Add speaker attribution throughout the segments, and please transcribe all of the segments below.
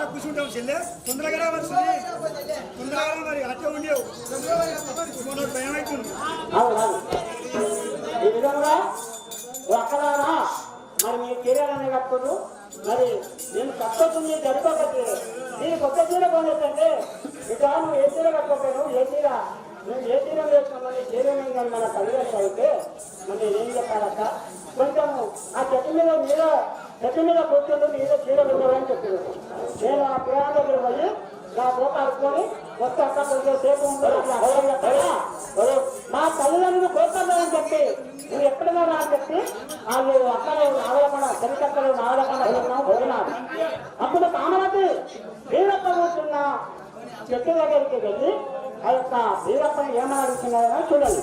Speaker 1: కూర్చుంటాం చెల్లె తొందరగా వస్తుంది తొందరగా మరి అట్లా ఉండేవు భయం అవుతుంది.
Speaker 2: ఈ విధంగా అక్కడారా మరి మీరు చీరలనే కట్టుకోరు. మరి నేను కట్టుకుంది జరుపుకోకపోతే నేను కొత్త చీర కొనేటంటే ఇక నువ్వు ఏ చీర కట్టుకోపోయాను ఏ చీర నువ్వు ఏ చీర వేసుకున్నాను చీర కానీ మన కలిగేస్తా అయితే మరి నేనేం చెప్పాలక్క కొంచెం ఆ చెట్టు మీద కూర్చొని మీరే చీర ఉండవని చెప్పారు. నేను ఆ పిల్లల దగ్గర పోయి నా పోక అడుక్కొని వస్తే అక్కడ కొంచెం సేపు ఉంటారు మా తల్లిదండ్రులు కోరుకుంటామని చెప్పి నువ్వు ఎక్కడైనా రా అని చెప్పి వాళ్ళు అక్కడ ఆడకుండా చెలికక్కలు ఆడకుండా పోయినారు. అప్పుడు కామవతి వీరప్ప కూర్చున్న చెట్టు దగ్గరికి వెళ్ళి ఆ యొక్క వీరప్పని ఏమని అడుగుతున్నారో చూడండి.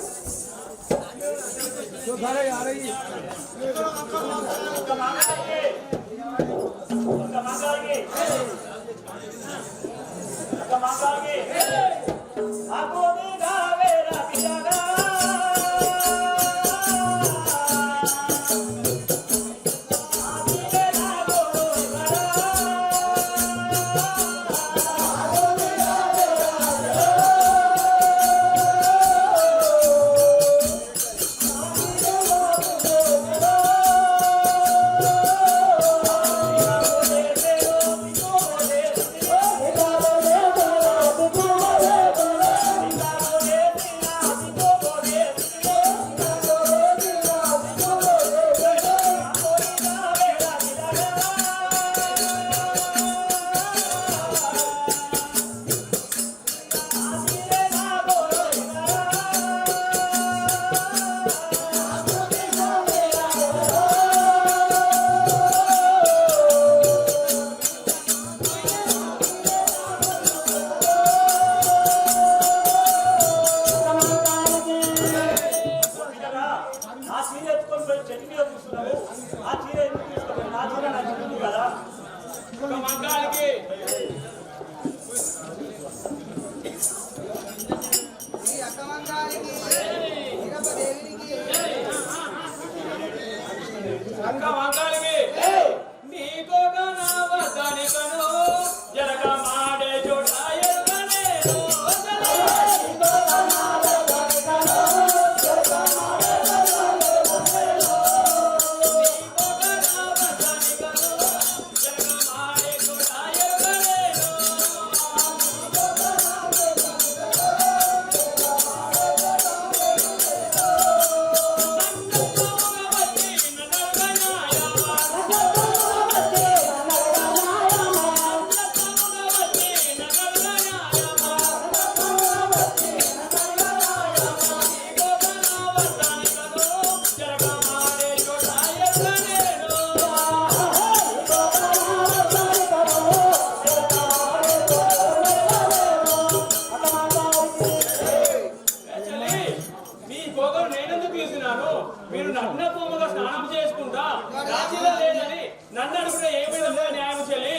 Speaker 3: మీరు నగ్నత్వముగా స్నానం చేసుకుంటా రాజీలో లేదని నన్ను అడుగుతా ఏమైనా న్యాయం చెల్లి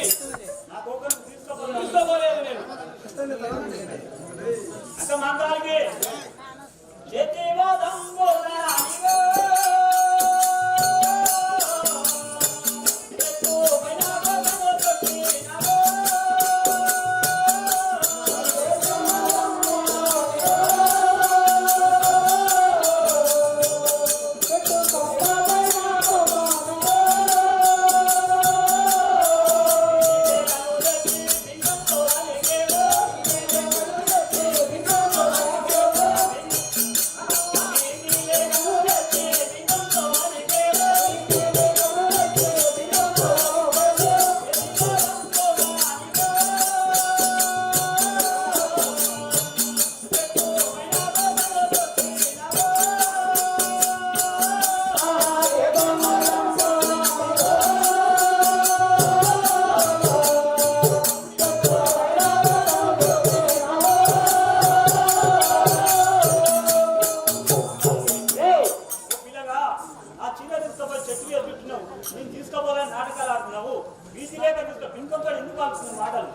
Speaker 3: తీసుకోలేదు నేను అక్క మంత్రాలకి చేతిలో దంబోరా
Speaker 2: పెట్టినావు నేను తీసుకోవాలని నాటకాలు ఆడుతున్నావు వీధి లేక తీసుకో ఇంకొకటి ఎందుకు ఆడుతున్నావు మాటలు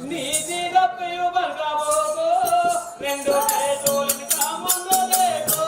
Speaker 3: నీతిగా పేరు బల్గాబోగో రెండు చేతులని కామంలో లేకో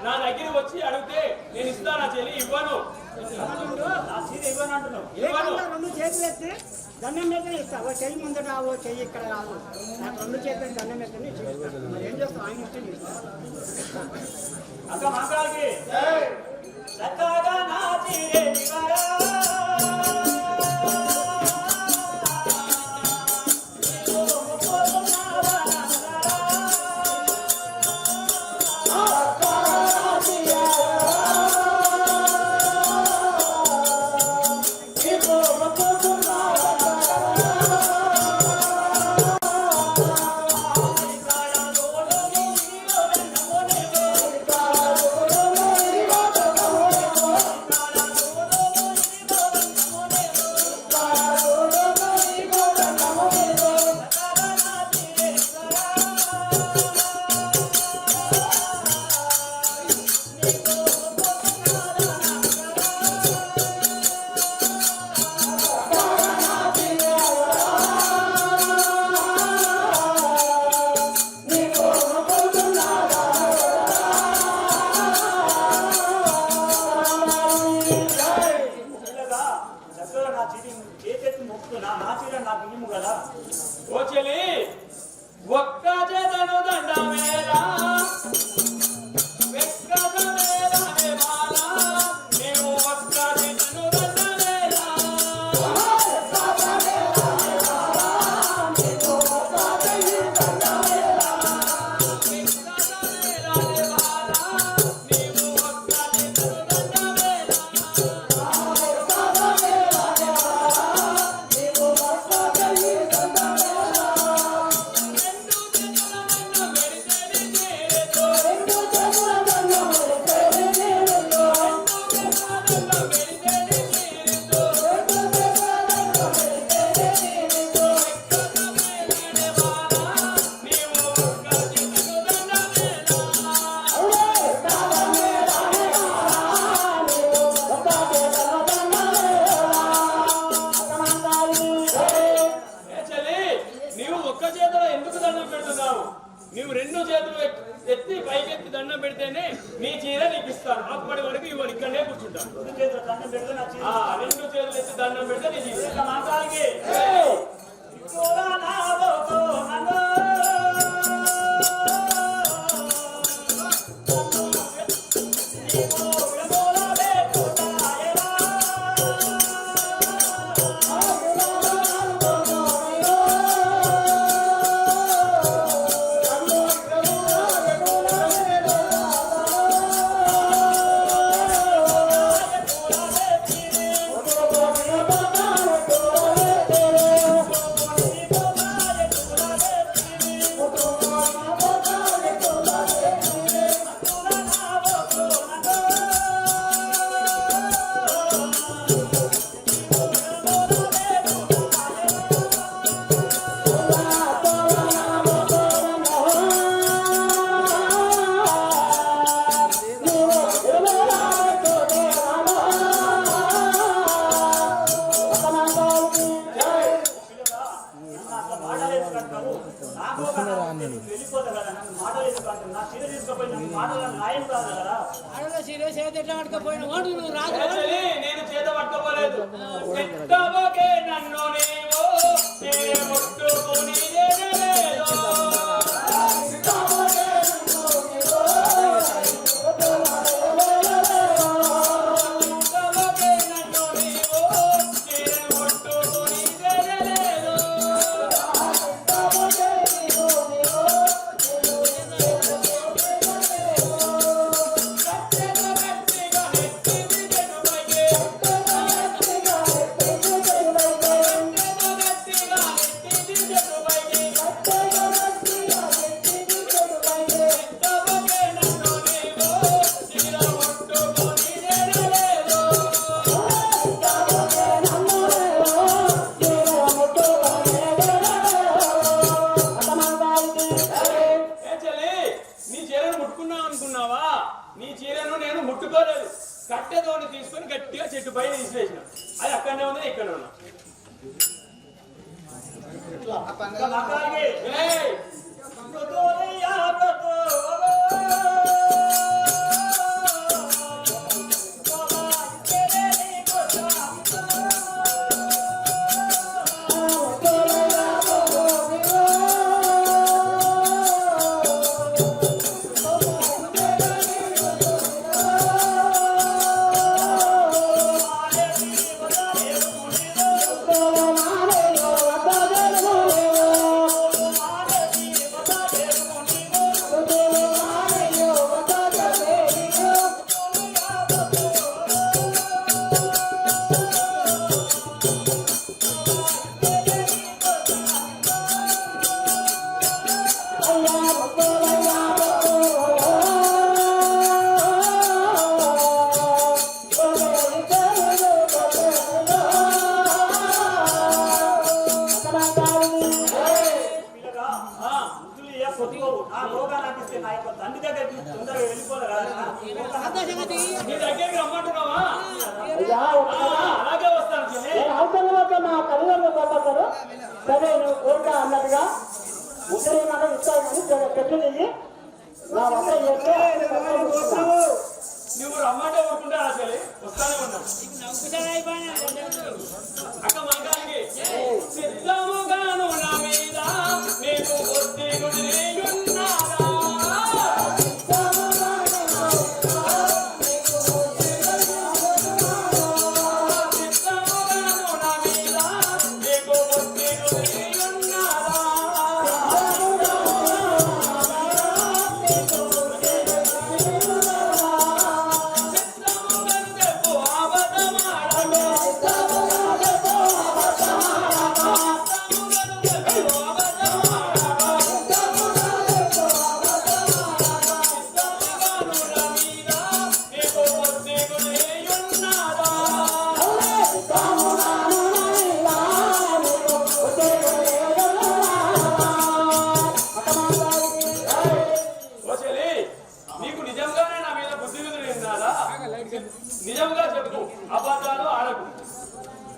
Speaker 3: నా దగ్గర వచ్చి అడిగితే నేను ఇస్తానా చెల్లి ఇవ్వను
Speaker 4: రెండు చేతులు ఎత్తి దండం మీద ఇస్తా ఓ చెయ్యి ముందట ఓ చెయ్యి ఇక్కడ రాదు నాకు రెండు చేతులు దండం ఎత్తని మరి ఏం చేస్తాం ఆయన ఇష్టం
Speaker 2: అక్క మాట్లాడికి
Speaker 3: ఓ చెల్లి ఒక్క చేతను దండమేరా మేము ఒక్క చేతను దండమేరా నువ్వు రెండు చేతులు ఎత్తి పైకెత్తి దండం పెడితేనే నీ చీర నీకు ఇస్తాను అప్పటి వరకు ఇవ్వను ఇక్కడనే కూర్చుంటాను రెండు చేతులు ఎత్తి దండం పెడితే నీ చీర మాట్లాడికి నేను చేత పట్టుకోలేదు ఎట్టబోకే నన్ను నీవు నేను ముట్టుకుని లేదు నీ చీరను నేను ముట్టుకోలేదు కట్టెతోని తీసుకొని గట్టిగా చెట్టు పైన తీసివేసిన అది అక్కడనే ఉంది ఇక్కడ ఉన్నా నీ దగ్గరికి రమ్మంటున్నావా అలాగే వస్తాను
Speaker 2: మా తల్లిదండ్రులు పంపస్తారు సరే నువ్వు కోరిక అన్నట్టుగా ఉత్తరేమన్నా ఇస్తాను పెట్టు నా వంట చేస్తే
Speaker 3: నువ్వు రమ్మంటే ఊరుకుంటా అసలు వస్తానే ఉన్నాను